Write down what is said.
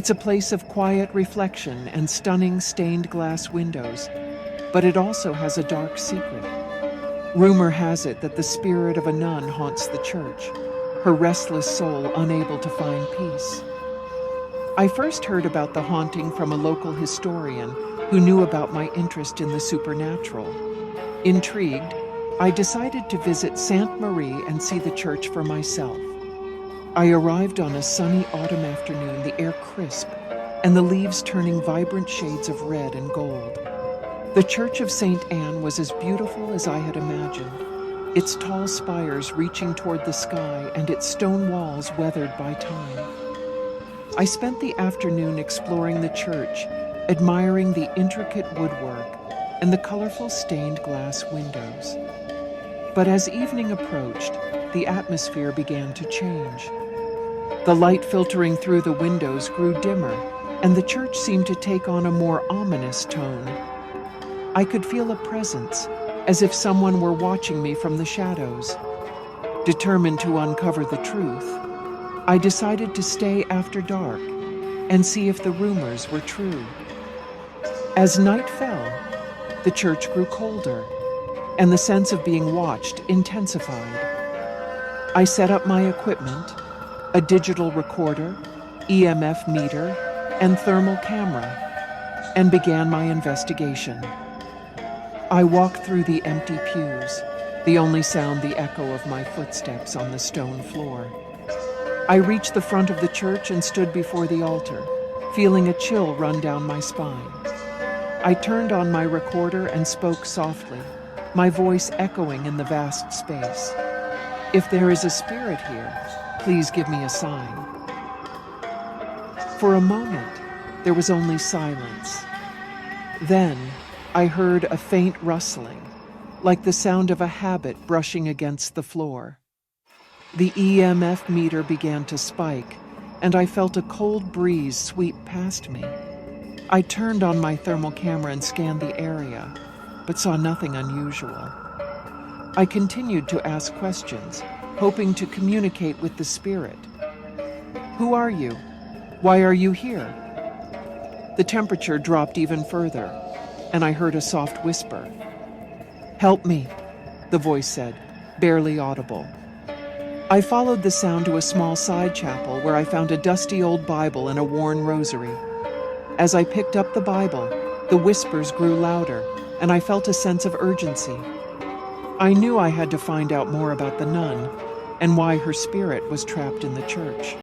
It's a place of quiet reflection and stunning stained glass windows, but it also has a dark secret. Rumor has it that the spirit of a nun haunts the church, her restless soul unable to find peace. I first heard about the haunting from a local historian who knew about my interest in the supernatural. Intrigued, I decided to visit Sainte Marie and see the church for myself. I arrived on a sunny autumn afternoon, the air crisp, and the leaves turning vibrant shades of red and gold. The Church of St. Anne was as beautiful as I had imagined, its tall spires reaching toward the sky and its stone walls weathered by time. I spent the afternoon exploring the church, admiring the intricate woodwork and the colorful stained glass windows. But as evening approached, the atmosphere began to change. The light filtering through the windows grew dimmer, and the church seemed to take on a more ominous tone. I could feel a presence, as if someone were watching me from the shadows. Determined to uncover the truth, I decided to stay after dark and see if the rumors were true. As night fell, the church grew colder, and the sense of being watched intensified. I set up my equipment, a digital recorder, EMF meter, and thermal camera, and began my investigation. I walked through the empty pews, the only sound the echo of my footsteps on the stone floor. I reached the front of the church and stood before the altar, feeling a chill run down my spine. I turned on my recorder and spoke softly, my voice echoing in the vast space. "If there is a spirit here, please give me a sign." For a moment, there was only silence. Then, I heard a faint rustling, like the sound of a habit brushing against the floor. The EMF meter began to spike, and I felt a cold breeze sweep past me. I turned on my thermal camera and scanned the area, but saw nothing unusual. I continued to ask questions, hoping to communicate with the spirit. "Who are you? Why are you here?" The temperature dropped even further, and I heard a soft whisper. "Help me," the voice said, barely audible. I followed the sound to a small side chapel where I found a dusty old Bible and a worn rosary. As I picked up the Bible, the whispers grew louder, and I felt a sense of urgency. I knew I had to find out more about the nun and why her spirit was trapped in the church.